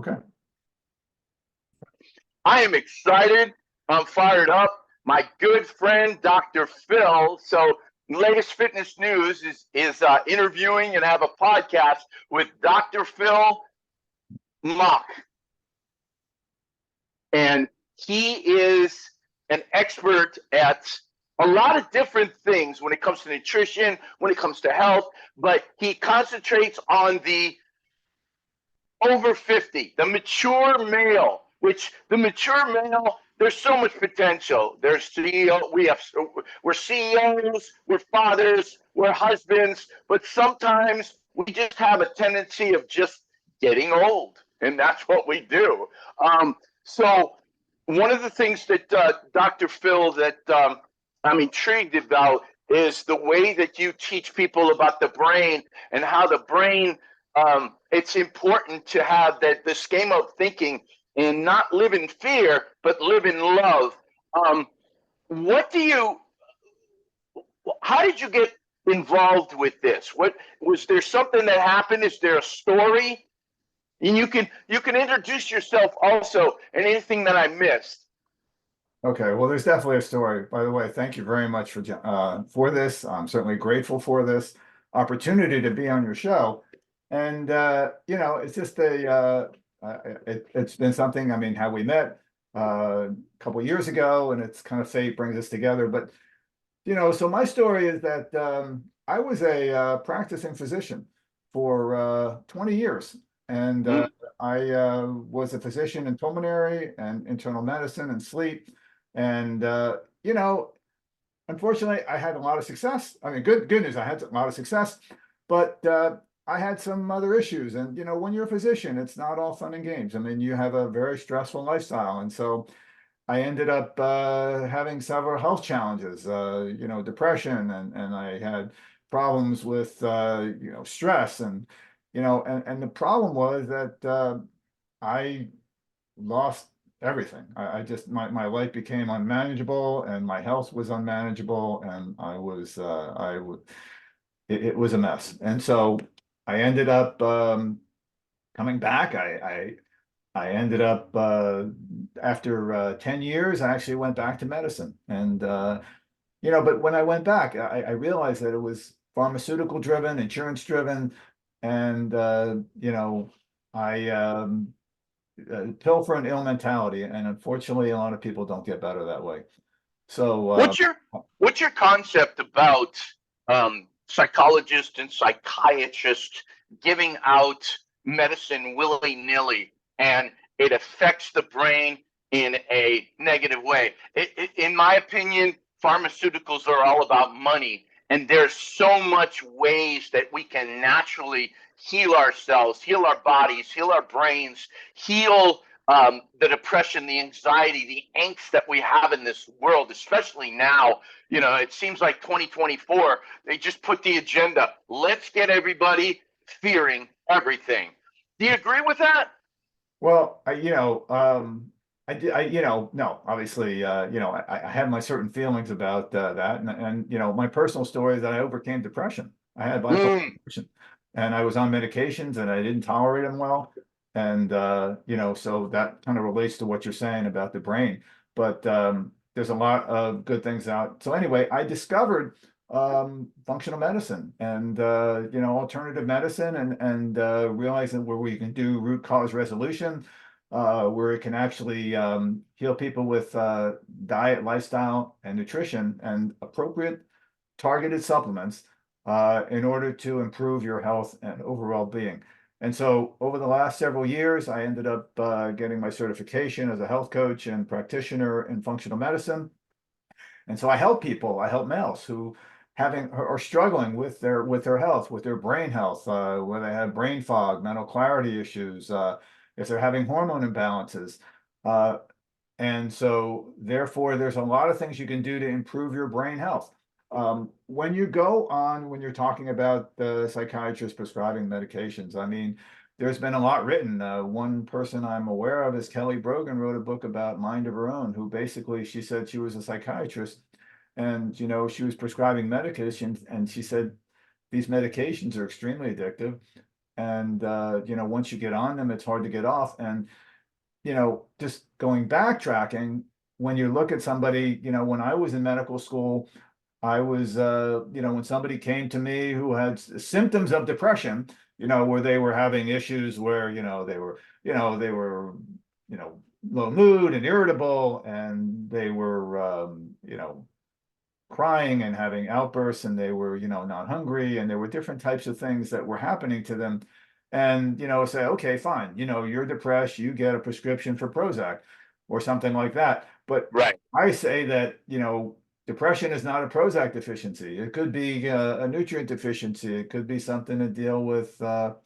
Okay. I am excited. I'm fired up. My good friend, Dr. Phil. So, latest fitness news is interviewing and have a podcast with Dr. Phil Mock. And he is an expert at a lot of different things when it comes to nutrition, when it comes to health, but he concentrates on the over 50, the mature male, which the mature male, there's so much potential. There's CEO, we're CEOs, we're fathers, we're husbands, but sometimes we just have a tendency of just getting old, and that's what we do. So one of the things that Dr. Phil that I'm intrigued about is the way that you teach people about the brain and how the brain it's important to have that the schema of thinking and not live in fear, but live in love. What do you? How did you get involved with this? What was there something that happened? Is there a story? And you can introduce yourself also and anything that I missed. Okay, well, there's definitely a story. By the way, thank you very much for this. I'm certainly grateful for this opportunity to be on your show. And it's just it's been something. I mean, how we met a couple of years ago, and it's kind of fate brings us together. But so my story is that I was a practicing physician for 20 years, and Mm. I was a physician in pulmonary and internal medicine and sleep. And unfortunately, I had a lot of success. I mean, good news, I had a lot of success, but I had some other issues. And when you're a physician, it's not all fun and games. I mean, you have a very stressful lifestyle, and so I ended up having several health challenges. Depression, and I had problems with stress, and and the problem was that I lost everything. I just my life became unmanageable, and my health was unmanageable, and it was a mess. And so I ended up coming back. I ended up after 10 years, I actually went back to medicine. And but when I went back, I realized that it was pharmaceutical driven, insurance driven, and I pill for an ill mentality, and unfortunately, a lot of people don't get better that way. So, What's your concept about psychologists and psychiatrists giving out medicine willy nilly, and it affects the brain in a negative way? In my opinion, pharmaceuticals are all about money, and there's so much ways that we can naturally heal ourselves, heal our bodies, heal our brains, heal the depression, the anxiety, the angst that we have in this world, especially now. It seems like 2024, they just put the agenda. Let's get everybody fearing everything. Do you agree with that? well, I did, no, obviously, I had my certain feelings about that, and my personal story is that I overcame depression. I had bipolar Mm. depression, and I was on medications, and I didn't tolerate them well, and so that kind of relates to what you're saying about the brain. But there's a lot of good things out. So anyway, I discovered functional medicine and alternative medicine, and realizing where we can do root cause resolution, where it can actually heal people with diet, lifestyle, and nutrition, and appropriate targeted supplements in order to improve your health and overall being. And so over the last several years, I ended up getting my certification as a health coach and practitioner in functional medicine. And so I help people, I help males who having are struggling with their health, with their brain health, where they have brain fog, mental clarity issues, if they're having hormone imbalances. Uh, and so therefore, there's a lot of things you can do to improve your brain health. When you're talking about the psychiatrist prescribing medications, I mean, there's been a lot written. One person I'm aware of is Kelly Brogan, wrote a book about Mind of Her Own, who basically, she said she was a psychiatrist, and she was prescribing medications, and she said these medications are extremely addictive. And, once you get on them, it's hard to get off. And, just going backtracking, when you look at somebody, when I was in medical school, I was, when somebody came to me who had symptoms of depression, where they were having issues where, they were, you know, low mood and irritable, and they were, crying and having outbursts, and they were, not hungry, and there were different types of things that were happening to them. And, say, okay, fine, you're depressed, you get a prescription for Prozac or something like that. But Right. I say that, depression is not a Prozac deficiency. It could be a nutrient deficiency. It could be something to deal with, gut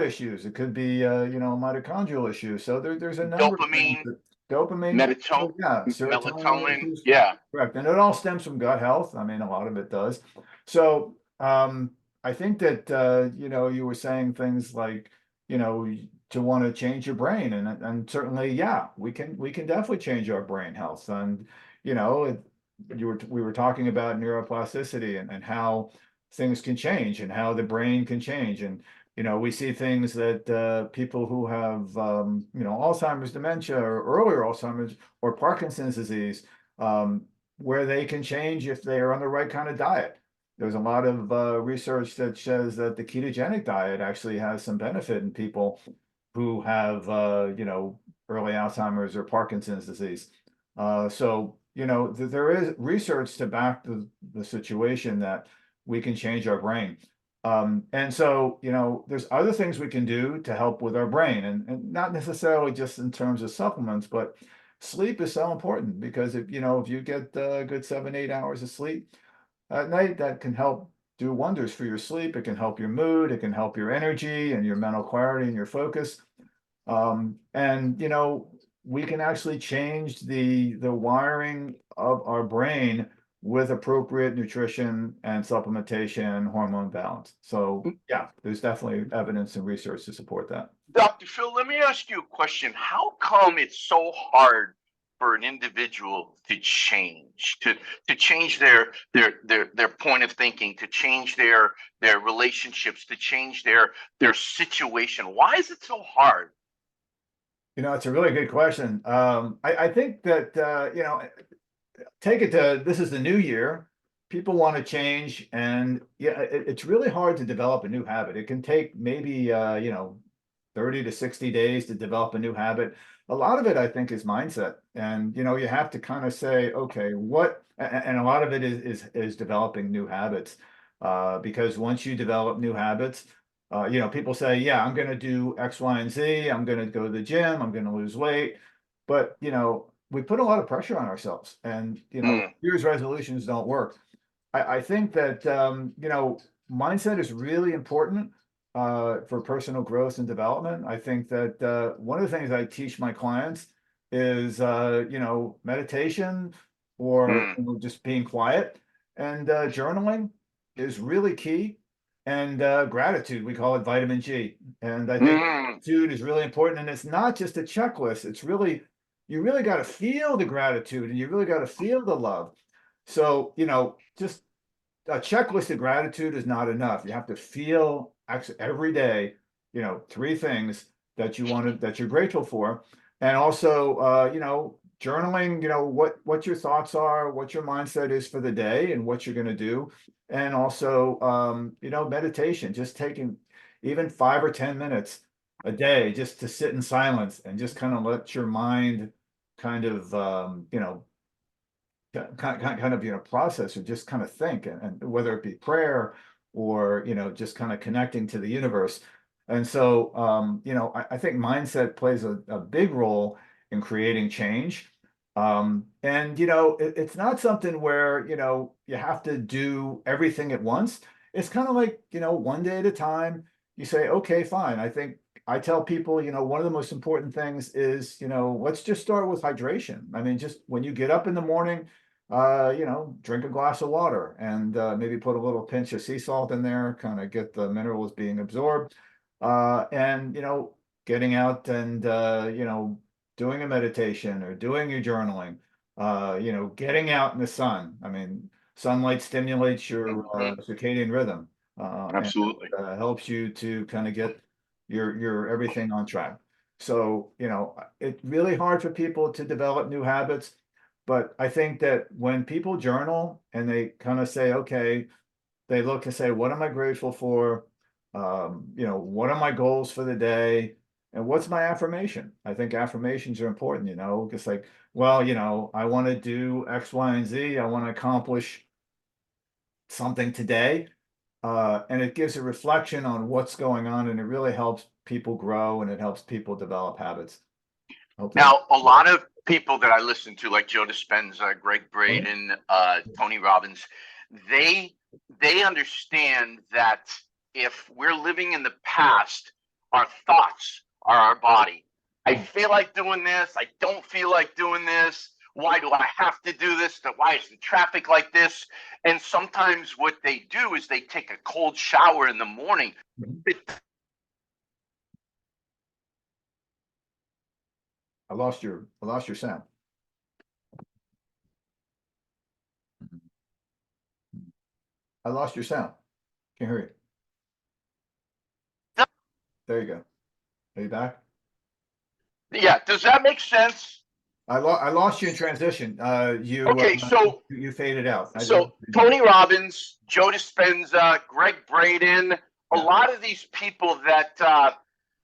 issues. It could be, mitochondrial issues. So there's a number of things Dopamine, that dopamine, melatonin, yeah, serotonin melatonin. issues. Yeah. Correct. And it all stems from gut health. I mean, a lot of it does. So, I think that, you were saying things like, to want to change your brain, and certainly, yeah, we can definitely change our brain health. And, you know, it, we were talking about neuroplasticity, and how things can change and how the brain can change. And, we see things that, people who have, Alzheimer's, dementia, or earlier Alzheimer's or Parkinson's disease, where they can change if they are on the right kind of diet. There's a lot of, research that shows that the ketogenic diet actually has some benefit in people who have, early Alzheimer's or Parkinson's disease. So, there is research to back the situation that we can change our brain. And so, there's other things we can do to help with our brain, and not necessarily just in terms of supplements, but sleep is so important, because if you get a good 7, 8 hours of sleep at night, that can help do wonders for your sleep. It can help your mood, it can help your energy and your mental clarity and your focus. And we can actually change the wiring of our brain with appropriate nutrition and supplementation, hormone balance. So yeah, there's definitely evidence and research to support that. Dr. Phil, let me ask you a question. How come it's so hard for an individual to change, to change their point of thinking, to change their relationships, to change their situation? Why is it so hard? It's a really good question. I think that, take it to, this is the new year. People want to change, and yeah, it's really hard to develop a new habit. It can take maybe, 30 to 60 days to develop a new habit. A lot of it, I think, is mindset. And, you have to kind of say, okay, and a lot of it is developing new habits. Because once you develop new habits, people say, yeah, I'm going to do X, Y, and Z. I'm going to go to the gym. I'm going to lose weight. But, we put a lot of pressure on ourselves, and, Mm, Year's resolutions don't work. I think that, mindset is really important, for personal growth and development. I think that, one of the things I teach my clients is, meditation, or, mm, just being quiet, and, journaling is really key. And, gratitude, we call it vitamin G. And I think mm, gratitude is really important. And it's not just a checklist. It's really, you really got to feel the gratitude, and you really got to feel the love. So, just a checklist of gratitude is not enough. You have to feel actually every day, three things that you're grateful for. And also, journaling, what your thoughts are, what your mindset is for the day, and what you're going to do. And also, meditation, just taking even 5 or 10 minutes a day just to sit in silence and just kind of let your mind kind of, kind of, process, or just kind of think, and whether it be prayer, or, just kind of connecting to the universe. And so, I think mindset plays a big role in creating change. And, it's not something where, you have to do everything at once. It's kind of like, one day at a time. You say, okay, fine. I think I tell people, one of the most important things is, let's just start with hydration. I mean, just when you get up in the morning, drink a glass of water, and, maybe put a little pinch of sea salt in there, kind of get the minerals being absorbed. And, getting out and, doing a meditation, or doing your journaling, getting out in the sun. I mean, sunlight stimulates your, mhm. circadian rhythm. And Absolutely. helps you to kind of get your everything on track. So, it's really hard for people to develop new habits, but I think that when people journal and they kind of say, okay, they look and say, what am I grateful for? What are my goals for the day? And what's my affirmation? I think affirmations are important, just like, well, I want to do X, Y, and Z. I want to accomplish something today. And it gives a reflection on what's going on, and it really helps people grow and it helps people develop habits. I hope that. Now, a lot of people that I listen to, like Joe Dispenza, Greg Oh, Braden, Tony Robbins, they they understand that if we're living in the past, our thoughts are our body. I yeah. feel like doing this. I don't feel like doing this. Why do I have to do this? Why is the traffic like this? And sometimes what they do is they take a cold shower in the morning. Mhm. It I lost your sound. I lost your sound. Can't hear you. There you go. Are you back? Yeah, does that make sense? I lost you in transition. Okay, You faded out. I didn't. so Tony Robbins, Joe Dispenza, Greg Braden, a Yeah. lot of these people that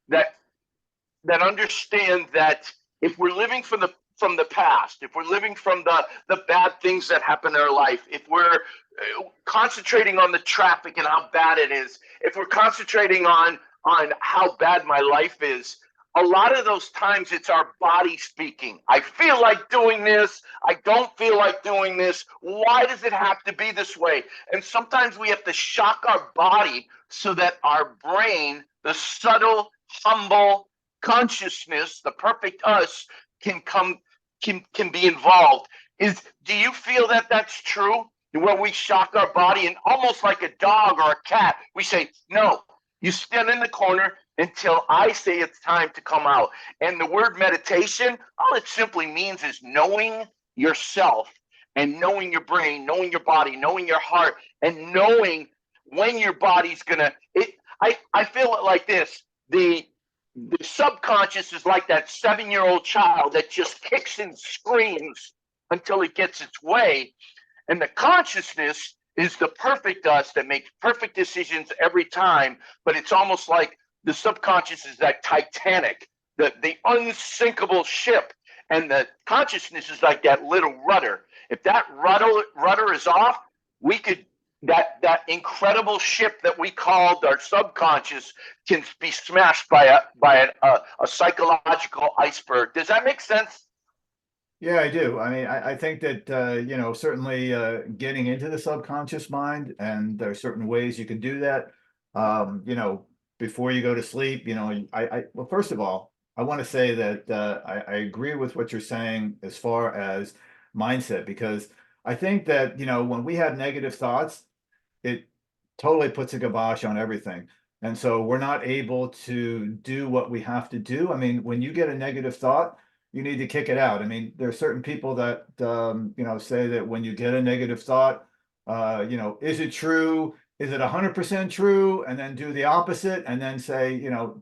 that understand that if we're living from the past, if we're living from the bad things that happen in our life, if we're concentrating on the traffic and how bad it is, if we're concentrating on how bad my life is, a lot of those times it's our body speaking. I feel like doing this. I don't feel like doing this. Why does it have to be this way? And sometimes we have to shock our body so that our brain, the subtle, humble consciousness, the perfect us, can come can be involved. Is Do you feel that that's true? Where we shock our body and almost like a dog or a cat, we say, no, you stand in the corner until I say it's time to come out. And the word meditation, all it simply means is knowing yourself and knowing your brain, knowing your body, knowing your heart, and knowing when your body's gonna I feel it like this. The subconscious is like that 7-year-old child that just kicks and screams until it gets its way. And the consciousness is the perfect us that makes perfect decisions every time. But it's almost like the subconscious is that Titanic, the unsinkable ship. And the consciousness is like that little rudder. If that rudder is off, we could that incredible ship that we called our subconscious can be smashed by a psychological iceberg. Does that make sense? Yeah, I do. I mean, I think that certainly getting into the subconscious mind, and there are certain ways you can do that. Before you go to sleep, well, first of all, I want to say that I agree with what you're saying as far as mindset, because I think that when we have negative thoughts, it totally puts a kibosh on everything. And so we're not able to do what we have to do. I mean, when you get a negative thought, you need to kick it out. I mean, there are certain people that say that when you get a negative thought, is it true? Is it 100% true? And then do the opposite, and then say,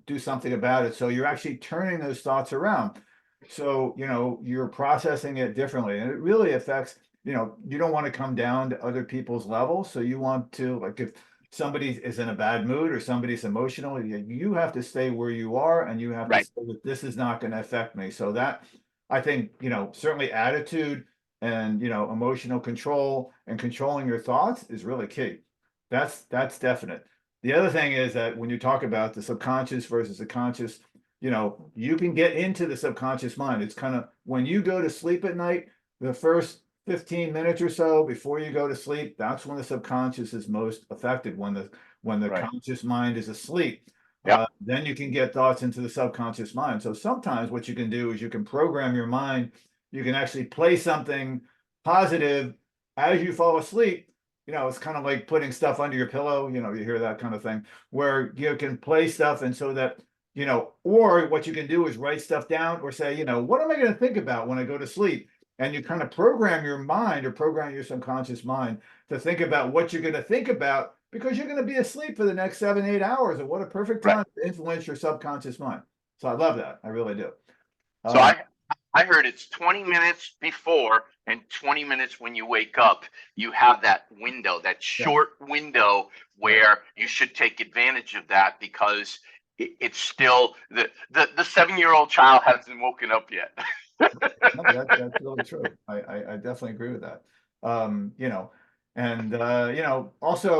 do something about it. So you're actually turning those thoughts around. So, you're processing it differently, and it really affects, you don't want to come down to other people's levels. So you want to, like, if somebody is in a bad mood or somebody's emotional, you have to stay where you are, and you have to Right. say that this is not going to affect me. So that, I think, certainly attitude and, emotional control and controlling your thoughts is really key. That's definite. The other thing is that when you talk about the subconscious versus the conscious, you can get into the subconscious mind. It's kind of when you go to sleep at night, the first 15 minutes or so before you go to sleep, that's when the subconscious is most affected, when the Right. conscious mind is asleep. Yeah. Then you can get thoughts into the subconscious mind. So sometimes what you can do is you can program your mind. You can actually play something positive as you fall asleep. It's kind of like putting stuff under your pillow, you hear that kind of thing, where you can play stuff. And so that, or what you can do is write stuff down or say, what am I going to think about when I go to sleep? And you kind of program your mind or program your subconscious mind to think about what you're going to think about because you're going to be asleep for the next 7, 8 hours, and what a perfect Right. time to influence your subconscious mind. So I love that. I really do. So Um, I heard it's 20 minutes before and 20 minutes when you wake up. You have that window, that yeah, short window right. where you should take advantage of that because it's still the 7-year-old child hasn't woken up yet. No, that's really true. I definitely agree with that. You know, and also,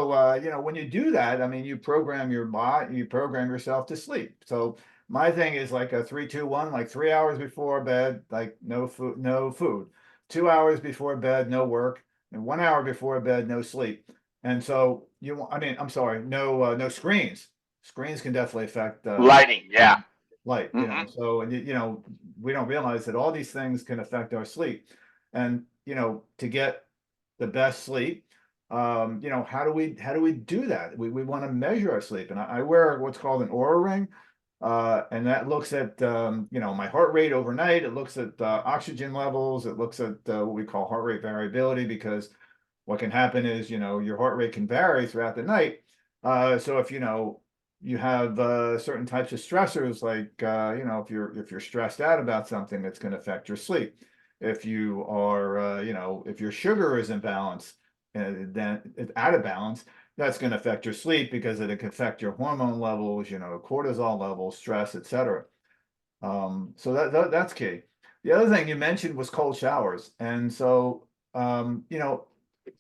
when you do that, I mean, you program your body, you program yourself to sleep. So my thing is like a 3-2-1, like 3 hours before bed, like no food, no food. 2 hours before bed, no work, and 1 hour before bed, no sleep. And so I mean, I'm sorry, no screens. Screens can definitely affect Lighting, yeah. light, Hmm. so, and we don't realize that all these things can affect our sleep. And, to get the best sleep, how do we do that? We want to measure our sleep. And I wear what's called an Aura ring. And that looks at, my heart rate overnight. It looks at oxygen levels. It looks at what we call heart rate variability, because what can happen is, your heart rate can vary throughout the night. So if, you have certain types of stressors, like if you're stressed out about something, that's going to affect your sleep. If you are if your sugar is imbalanced, then it's out of balance, that's going to affect your sleep, because it can affect your hormone levels, cortisol levels, stress, etc. So that's key. The other thing you mentioned was cold showers. And so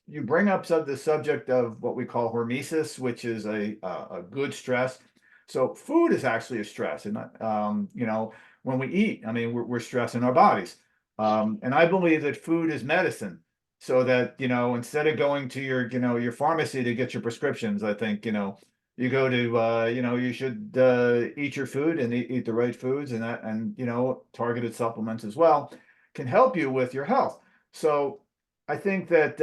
you bring up the subject of what we call hormesis, which is a good stress. So food is actually a stress, and when we eat, I mean, we're stressing our bodies. And I believe that food is medicine. So that, instead of going to your pharmacy to get your prescriptions, I think, you go to you should eat your food, and eat the right foods, and targeted supplements as well can help you with your health. So I think that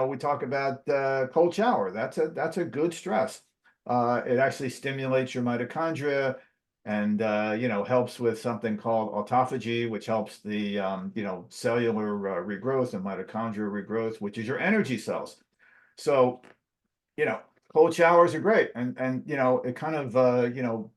we talk about cold shower. That's a good stress. It actually stimulates your mitochondria, and helps with something called autophagy, which helps the cellular regrowth and mitochondrial regrowth, which is your energy cells. So you know cold showers are great, and it kind of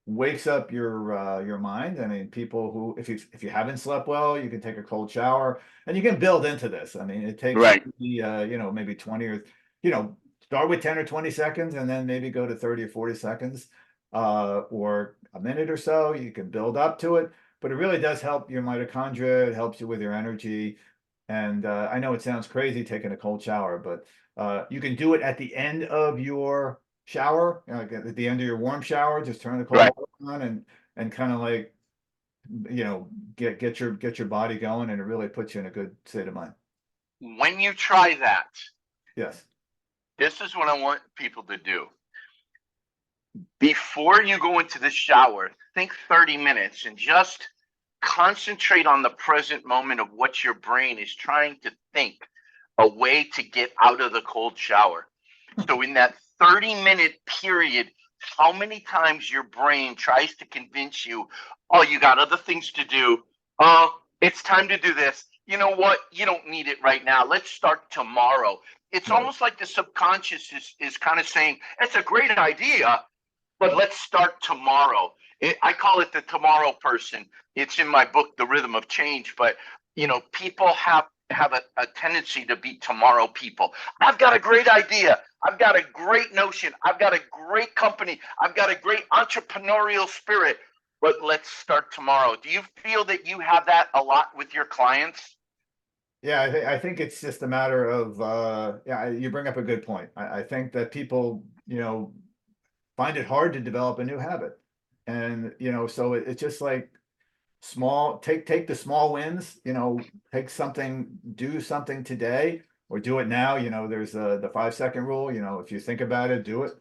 wakes up your mind. I mean, people who, if you haven't slept well, you can take a cold shower, and you can build into this. I mean, it takes Right. maybe 20, or you know start with 10 or 20 seconds, and then maybe go to 30 or 40 seconds, or a minute or so. You can build up to it, but it really does help your mitochondria. It helps you with your energy. And I know it sounds crazy taking a cold shower, but you can do it at the end of your shower, like at the end of your warm shower. Just turn the cold Right. water on, and kind of like get your body going, and it really puts you in a good state of mind. When you try that, Yes. this is what I want people to do. Before you go into the shower, think 30 minutes and just concentrate on the present moment of what your brain is trying to think, a way to get out of the cold shower. So, in that 30-minute period, how many times your brain tries to convince you, oh, you got other things to do. Oh, it's time to do this. You know what? You don't need it right now. Let's start tomorrow. It's Right. almost like the subconscious is kind of saying, it's a great idea, but let's start tomorrow. I call it the tomorrow person. It's in my book, The Rhythm of Change. But people have a tendency to be tomorrow people. I've got a great idea. I've got a great notion. I've got a great company. I've got a great entrepreneurial spirit. But let's start tomorrow. Do you feel that you have that a lot with your clients? Yeah, I think it's just a matter of yeah, you bring up a good point. I think that people find it hard to develop a new habit. And so it's just like small, take the small wins, take something, do something today, or do it now. There's the 5-second rule. If you think about it, do it.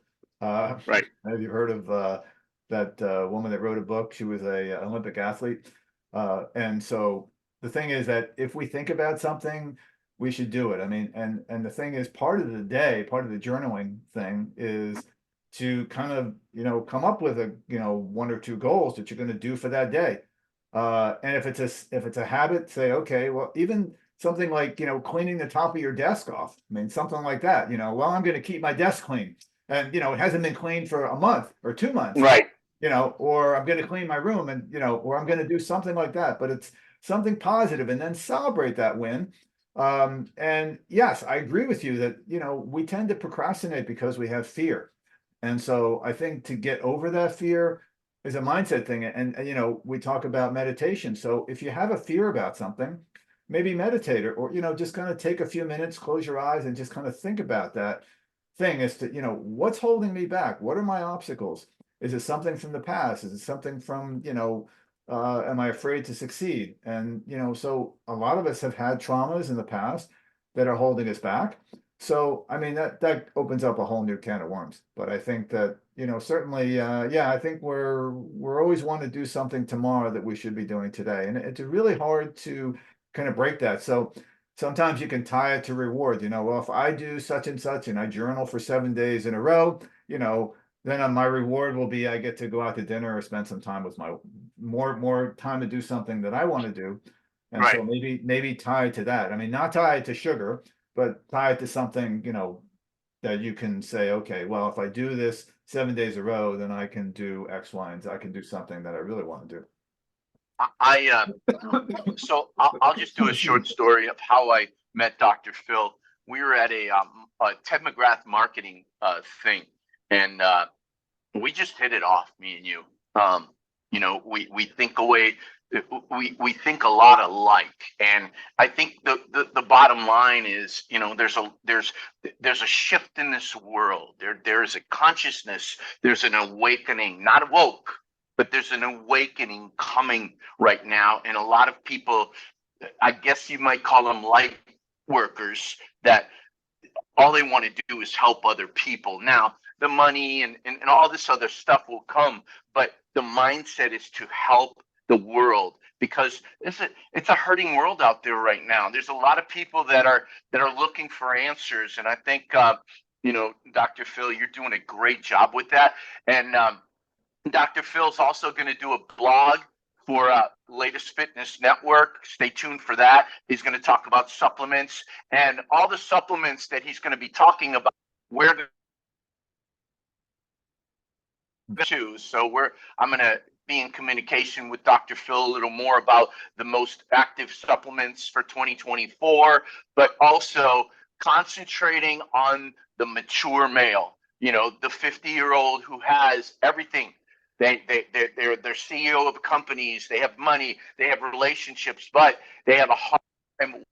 uh Right. have you heard of that woman that wrote a book? She was a Olympic athlete. And so the thing is that if we think about something, we should do it. I mean, and the thing is, part of the day, part of the journaling thing is to kind of come up with a one or two goals that you're going to do for that day. And if it's a habit, say, okay, well, even something like, cleaning the top of your desk off. I mean, something like that, well, I'm going to keep my desk clean. And, it hasn't been cleaned for a month or 2 months, Right. or I'm going to clean my room and, or I'm going to do something like that. But it's something positive and then celebrate that win. And yes, I agree with you that, we tend to procrastinate because we have fear. And so I think to get over that fear is a mindset thing. And we talk about meditation. So if you have a fear about something, maybe meditate or, just kind of take a few minutes, close your eyes and just kind of think about that thing as to, what's holding me back? What are my obstacles? Is it something from the past? Is it something from, am I afraid to succeed? And, so a lot of us have had traumas in the past that are holding us back. So, I mean, that opens up a whole new can of worms. But I think that, certainly, yeah, I think we're always want to do something tomorrow that we should be doing today. And it's really hard to kind of break that. So sometimes you can tie it to reward, well, if I do such and such and I journal for 7 days in a row, then my reward will be I get to go out to dinner or spend some time with my more time to do something that I want to do. And Right. so maybe tie it to that. I mean, not tie it to sugar, but tie it to something, that you can say, okay, well, if I do this 7 days in a row, then I can do X, Y, and Z. I can do something that I really want to So I'll just do a do. short story of how I met Dr. Phil. We were at a Ted McGrath marketing thing, and we just hit it off, me and you. We think away. We think a lot alike, and I think the bottom line is, there's a shift in this world. There is a consciousness. There's an awakening, not woke, but there's an awakening coming right now, and a lot of people, I guess you might call them light workers, that all they want to do is help other people. Now, the money and all this other stuff will come, but the mindset is to help the world, because it's a hurting world out there right now. There's a lot of people that are looking for answers, and I think Dr. Phil, you're doing a great job with that. And Dr. Phil's also going to do a blog for Latest Fitness Network. Stay tuned for that. He's going to talk about supplements and all the supplements that he's going to be talking about. Where to choose. So I'm going to be in communication with Dr. Phil a little more about the most active supplements for 2024, but also concentrating on the mature male. The 50-year-old who has everything. They're CEO of companies. They have money. They have relationships, but they have a hard time,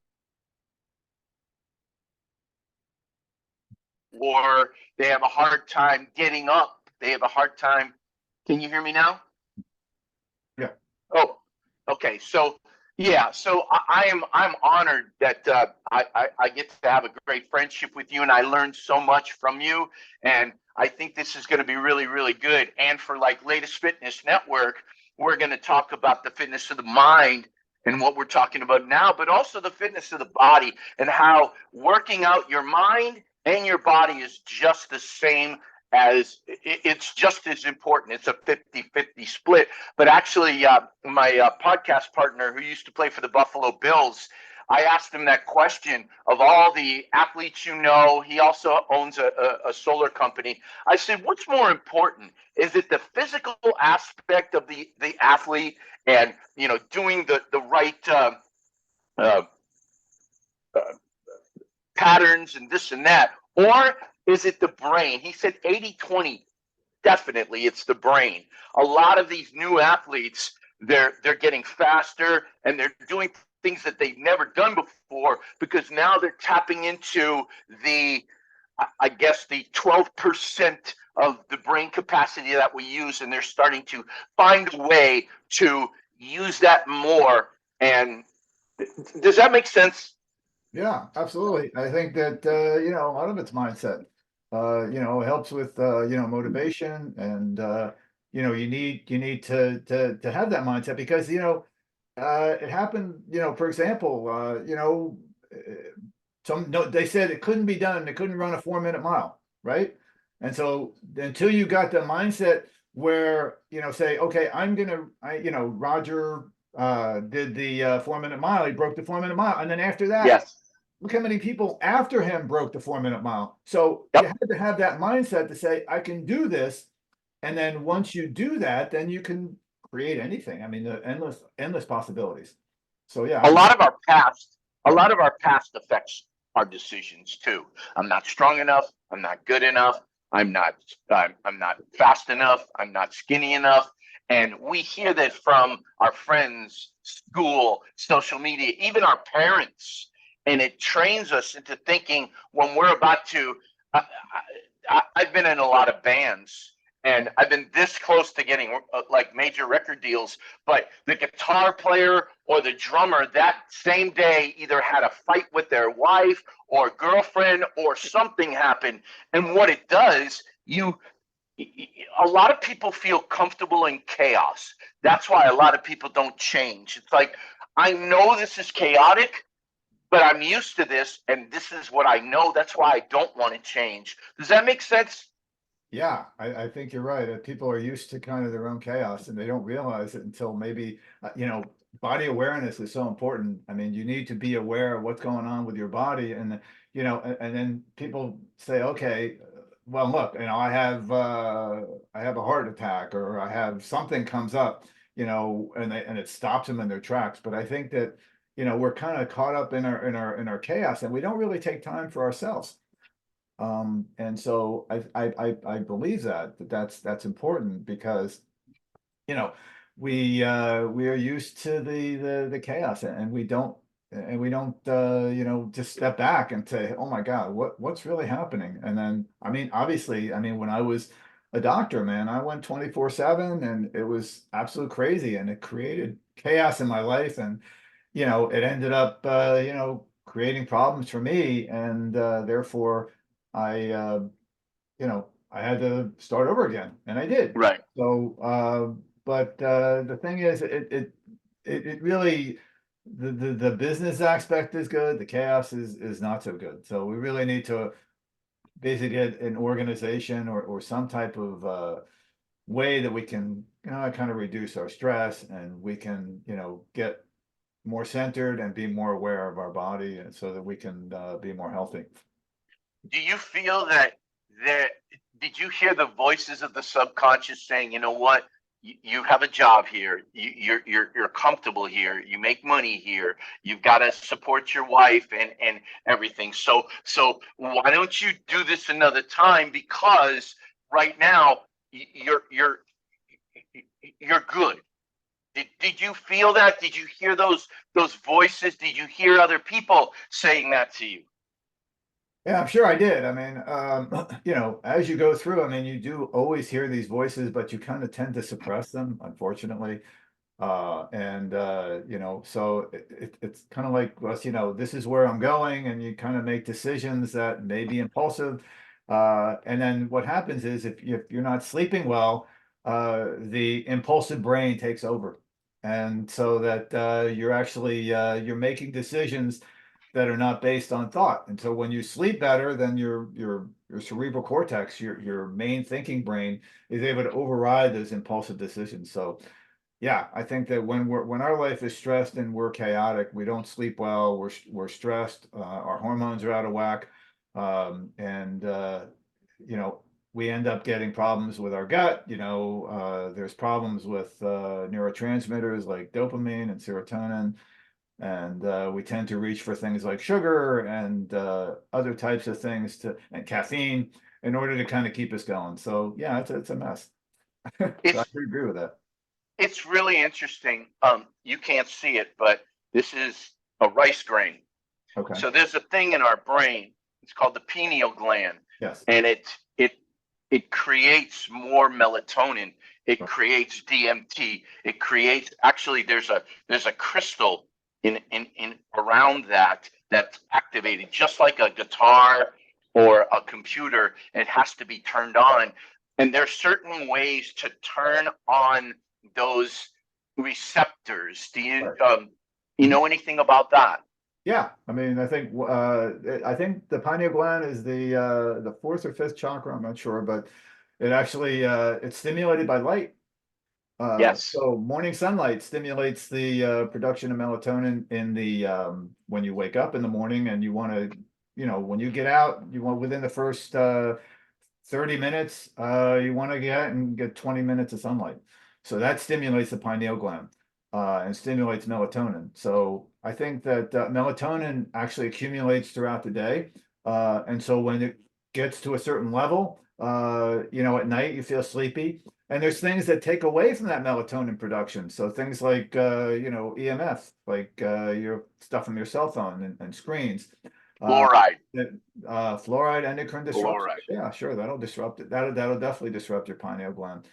or they have a hard time getting up. They have a hard time. Can you hear me now? Yeah. Oh, okay. So yeah, so I'm honored that I get to have a great friendship with you, and I learned so much from you, and I think this is going to be really, really good. And for like Latest Fitness Network, we're going to talk about the fitness of the mind and what we're talking about now, but also the fitness of the body, and how working out your mind and your body is just the same, as it's just as important. It's a 50-50 split. But actually, my podcast partner who used to play for the Buffalo Bills, I asked him that question of all the athletes. He also owns a solar company. I said, what's more important? Is it the physical aspect of the athlete and, doing the right uh, patterns and this and that? Or is it the brain? He said 80-20. Definitely, it's the brain. A lot of these new athletes, they're getting faster and they're doing things that they've never done before, because now they're tapping into I guess, the 12% of the brain capacity that we use, and they're starting to find a way to use that more. And does that make sense? Yeah, absolutely. I think that, a lot of it's mindset. It helps with, motivation and, you need to have that mindset because, it happened, for example, no, they said it couldn't be done. They couldn't run a 4-minute mile, right? And so until you got the mindset where, say, okay, Roger did the 4 minute mile. He broke the 4 minute mile. And then after that, Yes. look how many people after him broke the 4 minute mile. So you Yep. had to have that mindset to say, I can do this. And then once you do that, then you can create anything. I mean, the endless possibilities. So yeah, A lot of our past, a lot of our past affects our decisions too. I'm not strong enough. I'm not good enough. I'm not fast enough. I'm not skinny enough. And we hear that from our friends, school, social media, even our parents. And it trains us into thinking when we're about to. I've been in a lot of bands, and I've been this close to getting like major record deals, but the guitar player or the drummer that same day either had a fight with their wife or girlfriend or something happened. And what it does, a lot of people feel comfortable in chaos. That's why a lot of people don't change. It's like, I know this is chaotic, but I'm used to this and this is what I know. That's why I don't want to change. Does that make sense? yeah, I think you're right. People are used to kind of their own chaos and they don't realize it until maybe, body awareness is so important. I mean, you need to be aware of what's going on with your body and, and then people say, okay, well, look, I have a heart attack or I have something comes up, and it stops them in their tracks. But I think that, we're kind of caught up in our chaos and we don't really take time for ourselves. And so I believe that's important because, you know, we are used to the chaos and we don't just step back and say, oh my God, what's really happening? And then, I mean, obviously, I mean, when I was a doctor, man, I went 24/7 and it was absolute crazy and it created chaos in my life. And, it ended up, creating problems for me. And therefore, I had to start over again, and I did. Right. So, but the thing is, it really the business aspect is good. The chaos is not so good. So we really need to basically get an organization or some type of way that we can kind of reduce our stress and we can get more centered and be more aware of our body, and so that we can be more healthy. Do you feel that there, did you hear the voices of the subconscious saying, you know what? You have a job here. You're comfortable here. You make money here. You've got to support your wife and everything. So why don't you do this another time? Because right now you're good. Did you feel that? Did you hear those voices? Did you hear other people saying that to you? Yeah, I'm sure I did. I mean, as you go through, I mean, you do always hear these voices, but you kind of tend to suppress them, unfortunately. And so it's kind of like, well, this is where I'm going, and you kind of make decisions that may be impulsive. And then what happens is if you're not sleeping well, the impulsive brain takes over. And so that you're making decisions that are not based on thought. And so when you sleep better, then your cerebral cortex, your main thinking brain is able to override those impulsive decisions. So yeah, I think that when our life is stressed and we're chaotic, we don't sleep well, we're stressed, our hormones are out of whack, and you know, we end up getting problems with our gut. There's problems with neurotransmitters like dopamine and serotonin, and we tend to reach for things like sugar and other types of things and caffeine in order to kind of keep us going. So yeah, it's a mess. So I It's agree with that. it's really interesting. You can't see it, but this is a rice grain. Okay. So there's a thing in our brain. It's called the pineal gland, Yes. and it creates more melatonin. It creates DMT. It creates actually there's a crystal in around that's activated just like a guitar or a computer. It has to be turned on, and there's certain ways to turn on those receptors. Do you Right. you Mhm. know anything about that? Yeah, I mean, I think the pineal gland is the fourth or fifth chakra. I'm not sure, but it's stimulated by light. Yes. So morning sunlight stimulates the production of melatonin in the when you wake up in the morning and you want to, when you get out, you want within the first 30 minutes, you want to get out and get 20 minutes of sunlight. So that stimulates the pineal gland and stimulates melatonin. So I think that melatonin actually accumulates throughout the day. And so when it gets to a certain level, at night you feel sleepy. And there's things that take away from that melatonin production. So things like, EMF, like your stuff from your cell phone and screens. Uh, Fluoride. that, Fluoride, endocrine disruption. Fluoride. Yeah, sure. That'll disrupt it. That'll definitely disrupt your pineal gland.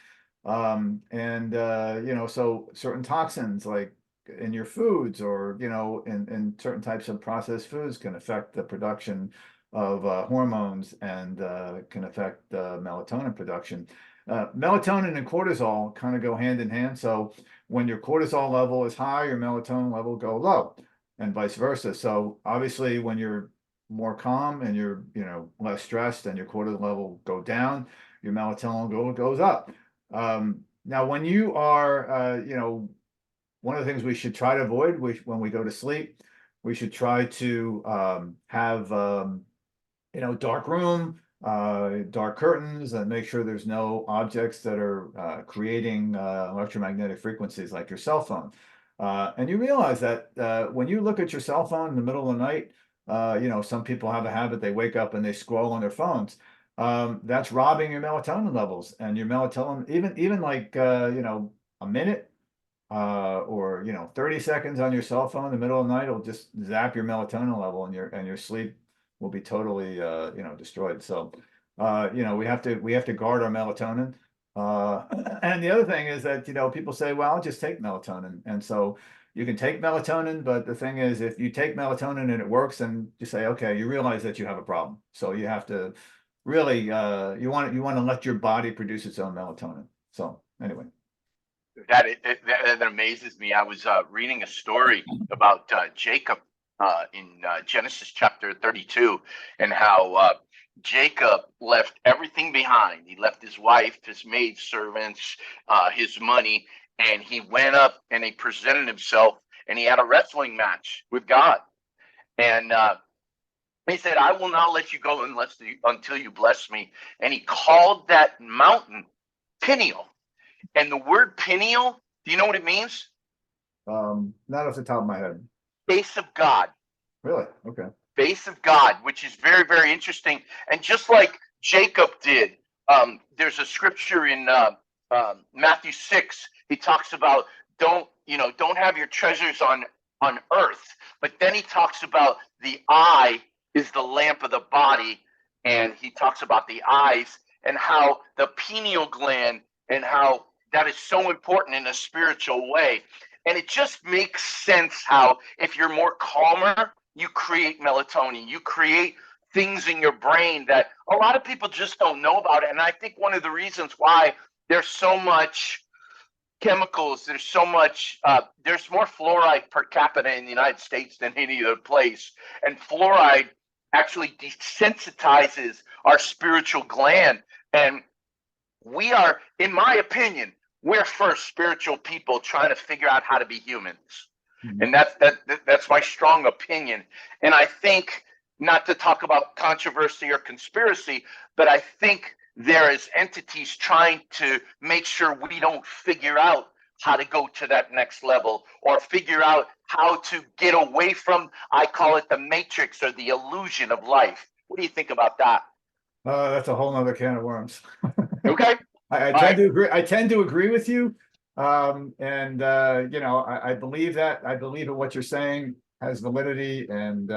So certain toxins like in your foods or, in certain types of processed foods can affect the production of hormones and can affect melatonin production. Melatonin and cortisol kind of go hand in hand. So when your cortisol level is high, your melatonin level go low and vice versa. So obviously when you're more calm and you're, less stressed and your cortisol level go down, your melatonin goes up. Now when you are, one of the things we should try to avoid when we go to sleep, we should try to have dark room, dark curtains, and make sure there's no objects that are creating electromagnetic frequencies like your cell phone. And you realize that when you look at your cell phone in the middle of the night, some people have a habit, they wake up and they scroll on their phones. That's robbing your melatonin levels and your melatonin, even like, a minute or 30 seconds on your cell phone in the middle of the night will just zap your melatonin level and your sleep will be totally destroyed. So we have to guard our melatonin. And the other thing is that people say, well, I'll just take melatonin. And so you can take melatonin, but the thing is, if you take melatonin and it works, and you say, okay, you realize that you have a problem. So you have to really you want to let your body produce its own melatonin. So anyway. That amazes me. I was reading a story about Jacob in Genesis chapter 32, and how Jacob left everything behind. He left his wife, his maid servants, his money, and he went up and he presented himself and he had a wrestling match with God. And he said, I will not let you go until you bless me. And he called that mountain Peniel. And the word Peniel, do you know what it means? Not off the top of my head. Face of God. Really? Okay. Face of God, which is very, very interesting. And just like Jacob did, there's a scripture in Matthew 6. He talks about don't have your treasures on earth. But then he talks about the eye is the lamp of the body, and he talks about the eyes and how the pineal gland and how that is so important in a spiritual way. And it just makes sense how if you're more calmer, you create melatonin, you create things in your brain that a lot of people just don't know about. And I think one of the reasons why there's so much chemicals, there's more fluoride per capita in the United States than any other place. And fluoride actually desensitizes our spiritual gland. And we are, in my opinion, we're first spiritual people trying to figure out how to be humans. Mhm. And that's my strong opinion. And I think, not to talk about controversy or conspiracy, but I think there is entities trying to make sure we don't figure out how to go to that next level or figure out how to get away from, I call it the matrix or the illusion of life. What do you think about that? That's a whole nother can of worms. Okay. I All tend right. to agree. I tend to agree with you. I believe that. I believe in what you're saying has validity, and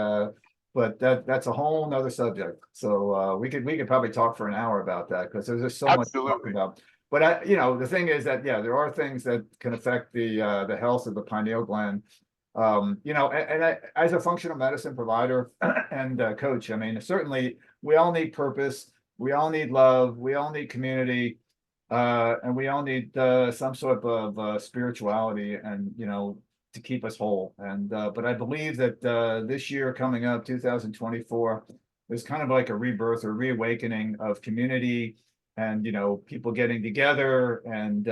but that's a whole nother subject. So we could probably talk for an hour about that because there's just so much to talk Absolutely. about. But the thing is that there are things that can affect the health of the pineal gland. As a functional medicine provider and coach, I mean, certainly we all need purpose, we all need love, we all need community, and we all need some sort of spirituality, and to keep us whole. And but I believe that this year coming up, 2024, is kind of like a rebirth or reawakening of community and, people getting together and,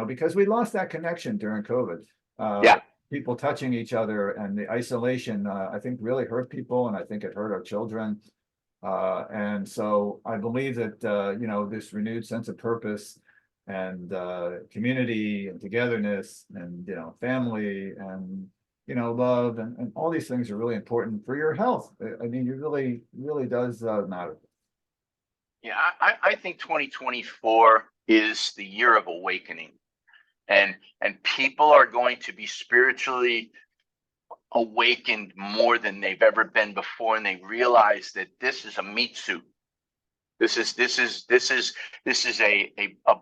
because we lost that connection during COVID. Uh, Yeah. People touching each other and the isolation, I think really hurt people, and I think it hurt our children. And so I believe that, this renewed sense of purpose and, community and togetherness and, family and, love and all these things are really important for your health. I mean, it really, really does, matter. Yeah, I think 2024 is the year of awakening, and people are going to be spiritually awakened more than they've ever been before, and they realize that this is a meat suit. This is a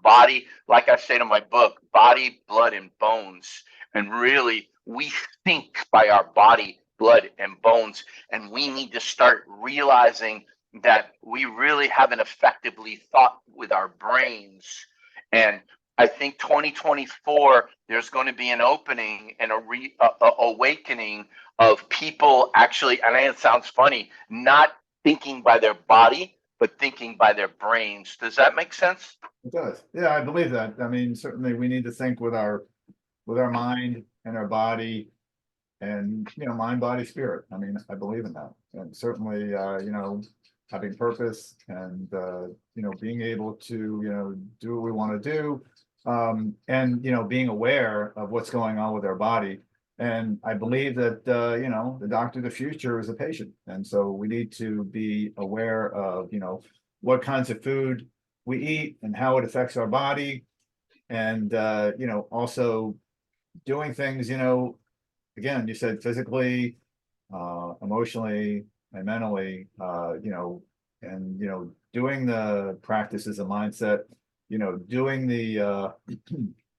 body, like I say in my book, body, blood, and bones. And really, we think by our body, blood, and bones, and we need to start realizing that we really haven't effectively thought with our brains. And I think 2024, there's going to be an opening and a awakening of people actually, and I know it sounds funny, not thinking by their body, but thinking by their brains. Does that make sense? It does. Yeah, I believe that. I mean, certainly we need to think with our mind and our body and, mind, body, spirit. I mean, I believe in that. And certainly, having purpose and, being able to, do what we want to do. And, being aware of what's going on with our body. And I believe that, the doctor of the future is a patient. And so we need to be aware of, what kinds of food we eat and how it affects our body. And, also doing things, again, you said physically, emotionally and mentally, and, doing the practices of mindset, doing the,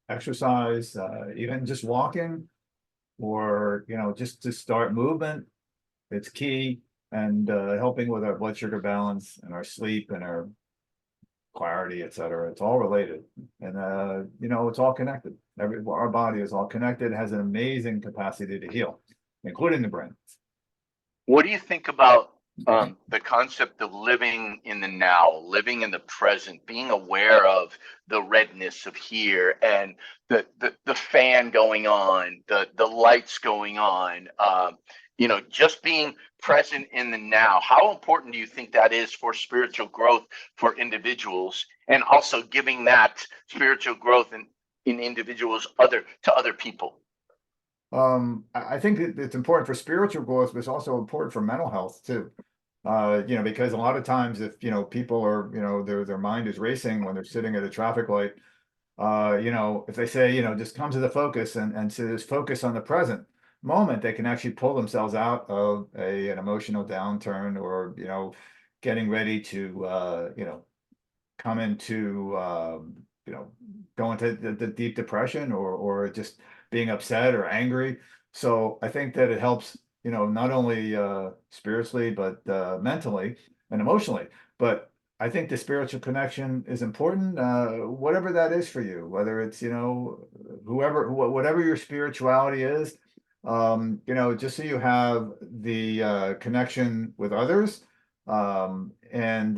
exercise, even just walking or, just to start movement, it's key. And, helping with our blood sugar balance and our sleep and our clarity, et cetera. It's all related. And, it's all connected. Our body is all connected, has an amazing capacity to heal, including the brain. What do you think about the concept of living in the now, living in the present, being aware of the redness of here and the fan going on, the lights going on, just being present in the now? How important do you think that is for spiritual growth for individuals, and also giving that spiritual growth in individuals to other people? I think it's important for spiritual growth, but it's also important for mental health too. Because a lot of times if, people are, their mind is racing when they're sitting at a traffic light, if they say, just come to the focus and so just focus on the present moment, they can actually pull themselves out of an emotional downturn or, getting ready to, come into, go into the deep depression or just being upset or angry. So I think that it helps, not only spiritually, but mentally and emotionally. But I think the spiritual connection is important, whatever that is for you, whether it's, whatever your spirituality is, just so you have the connection with others, and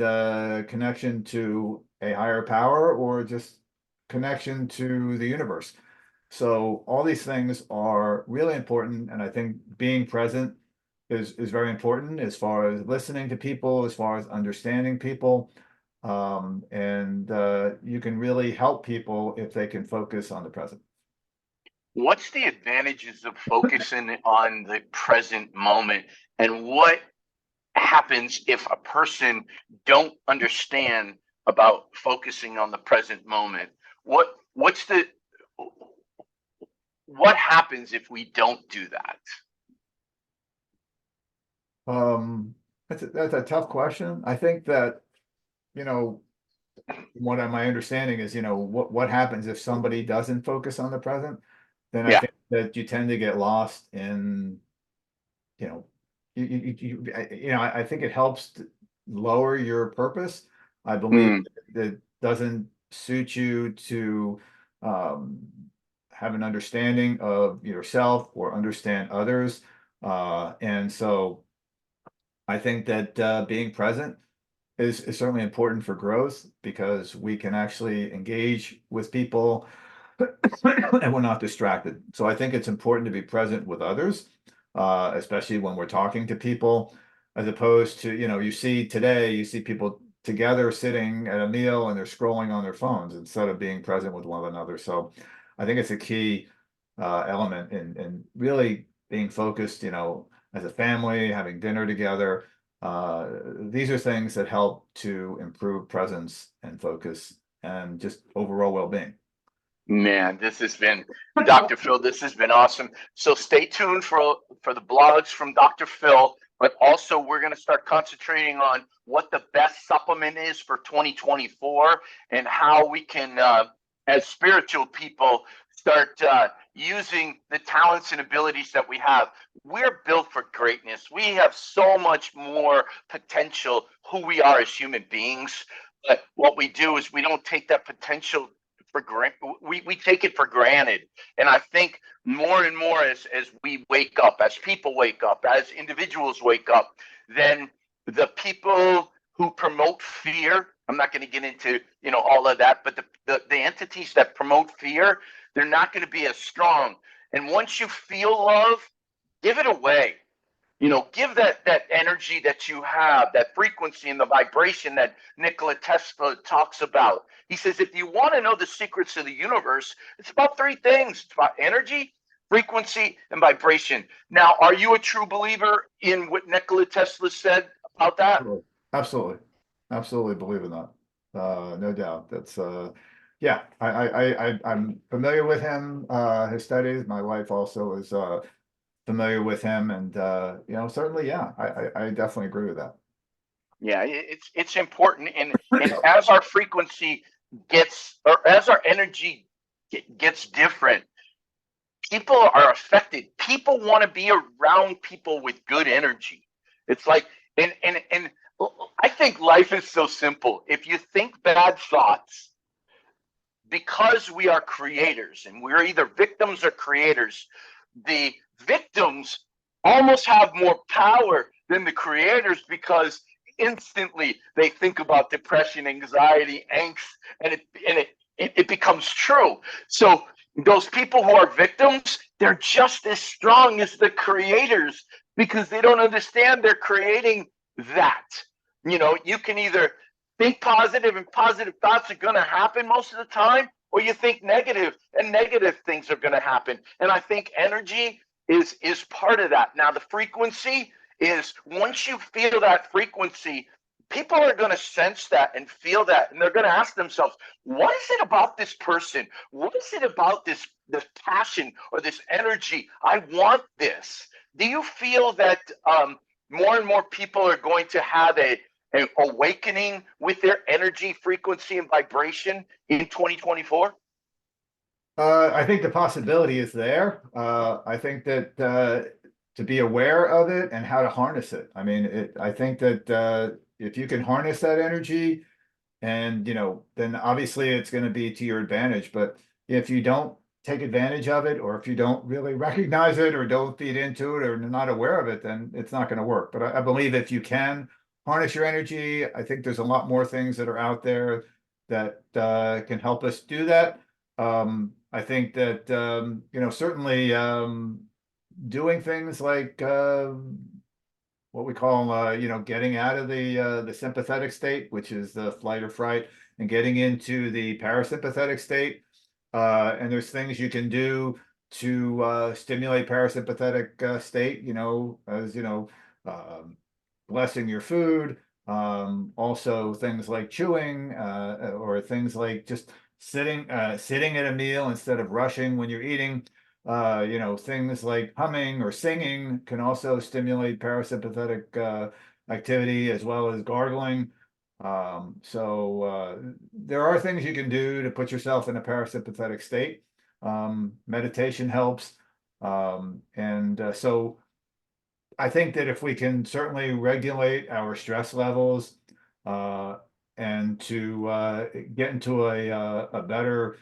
connection to a higher power or just connection to the universe. So all these things are really important, and I think being present is very important as far as listening to people, as far as understanding people. And you can really help people if they can focus on the present. What's the advantages of focusing on the present moment, and what happens if a person don't understand about focusing on the present moment? What's the what happens if we don't do that? That's a tough question. I think that, you know, my understanding is, what happens if somebody doesn't focus on the present? Then I Yeah. think that you tend to get lost in, you know, I think it helps to lower your purpose. I believe Mm. that doesn't suit you to um, have an understanding of yourself or understand others. And so I think that being present is certainly important for growth because we can actually engage with people and we're not distracted. So I think it's important to be present with others, especially when we're talking to people, as opposed to, you see today, you see people together sitting at a meal and they're scrolling on their phones instead of being present with one another. So I think it's a key element in really being focused, as a family, having dinner together. These are things that help to improve presence and focus and just overall well-being. Man, this has been Dr. Phil. This has been awesome. So stay tuned for the blogs from Dr. Phil, but also we're going to start concentrating on what the best supplement is for 2024 and how we can, as spiritual people, start using the talents and abilities that we have. We're built for greatness. We have so much more potential who we are as human beings. But what we do is we don't take that potential for granted. We take it for granted. And I think more and more as we wake up, as people wake up, as individuals wake up, then the people who promote fear, I'm not going to get into all of that, but the entities that promote fear, they're not going to be as strong. And once you feel love, give it away. Give that energy that you have, that frequency and the vibration that Nikola Tesla talks about. He says, if you want to know the secrets of the universe, it's about three things. It's about energy, frequency, and vibration. Now, are you a true believer in what Nikola Tesla said about that? Absolutely. Absolutely believe in that. No doubt. That's yeah, I'm familiar with him, his studies. My wife also is familiar with him, and certainly, yeah, I definitely agree with that. Yeah, it's important, and as our frequency gets, or as our energy gets different, people are affected. People want to be around people with good energy. It's like, and I think life is so simple. If you think bad thoughts, because we are creators and we're either victims or creators, the victims almost have more power than the creators because instantly they think about depression, anxiety, angst, and it becomes true. So those people who are victims, they're just as strong as the creators because they don't understand they're creating that. You can either think positive and positive thoughts are going to happen most of the time, or you think negative and negative things are going to happen. And I think energy is part of that. Now the frequency is, once you feel that frequency, people are going to sense that and feel that, and they're going to ask themselves, what is it about this person? What is it about this passion or this energy? I want this. Do you feel that more and more people are going to have an awakening with their energy, frequency, and vibration in 2024? I think the possibility is there. I think that to be aware of it and how to harness it. I mean, I think that if you can harness that energy, and then obviously it's going to be to your advantage. But if you don't take advantage of it, or if you don't really recognize it, or don't feed into it, or not aware of it, then it's not going to work. But I believe if you can harness your energy, I think there's a lot more things that are out there that can help us do that. I think that certainly doing things like what we call getting out of the sympathetic state, which is the flight or fright, and getting into the parasympathetic state. And there's things you can do to stimulate parasympathetic state, as blessing your food. Also things like chewing, or things like just sitting at a meal instead of rushing when you're eating. Things like humming or singing can also stimulate parasympathetic activity, as well as gargling. So there are things you can do to put yourself in a parasympathetic state. Meditation helps. So I think that if we can certainly regulate our stress levels, and to get into a better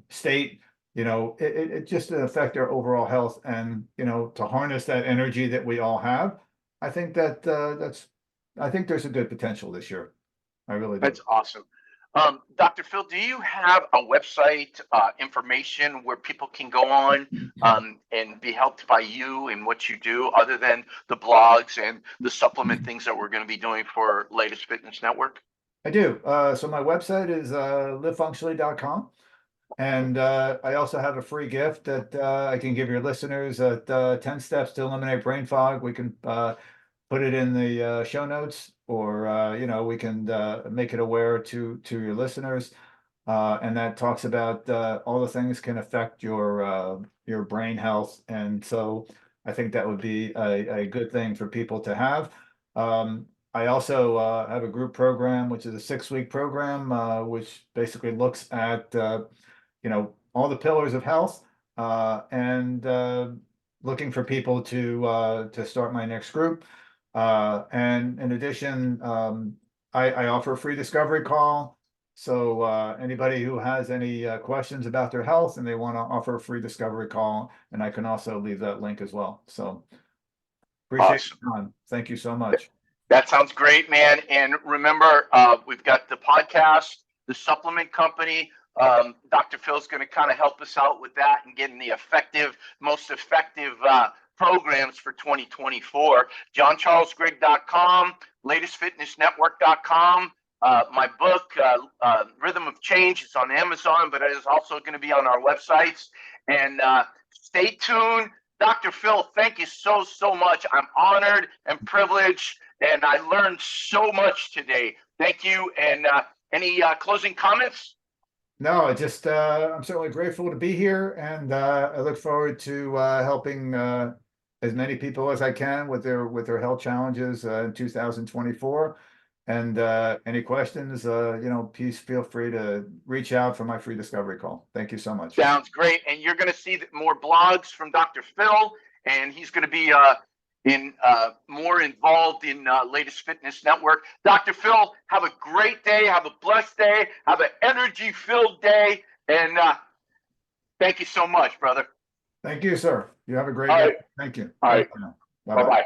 state, it just affect our overall health, and to harness that energy that we all have. I think that I think there's a good potential this year. I really do. That's awesome. Dr. Phil, do you have a website information where people can go on and be helped by you and what you do, other than the blogs and the supplement things that we're going to be doing for Latest Fitness Network? I do. So my website is livefunctionally.com. And I also have a free gift that I can give your listeners at 10 steps to eliminate brain fog. We can put it in the show notes, or we can make it aware to your listeners. And that talks about all the things can affect your brain health. And so I think that would be a good thing for people to have. I also have a group program, which is a 6-week program, which basically looks at all the pillars of health, and looking for people to start my next group. And in addition, I offer a free discovery call. So anybody who has any questions about their health and they want to offer a free discovery call, and I can also leave that link as well. So appreciate Awesome. your time. Thank you so much. That sounds great, man. And remember, we've got the podcast, the supplement company. Dr. Phil's going to kind of help us out with that and getting the most effective programs for 2024. JohnCharlesGriggs.com, LatestFitnessNetwork.com. My book, Rhythm of Change, is on Amazon, but it is also going to be on our websites. And stay tuned. Dr. Phil, thank you so much. I'm honored and privileged, and I learned so much today. Thank you. And any closing comments? No, just I'm certainly grateful to be here, and I look forward to helping as many people as I can with their health challenges in 2024. And any questions, please feel free to reach out for my free discovery call. Thank you so much. Sounds great. And you're going to see more blogs from Dr. Phil, and he's going to be more involved in Latest Fitness Network. Dr. Phil, have a great day. Have a blessed day. Have an energy-filled day. And thank you so much, brother. Thank you, sir. You have a great All day. right. Thank you. All right. Bye-bye. Bye-bye.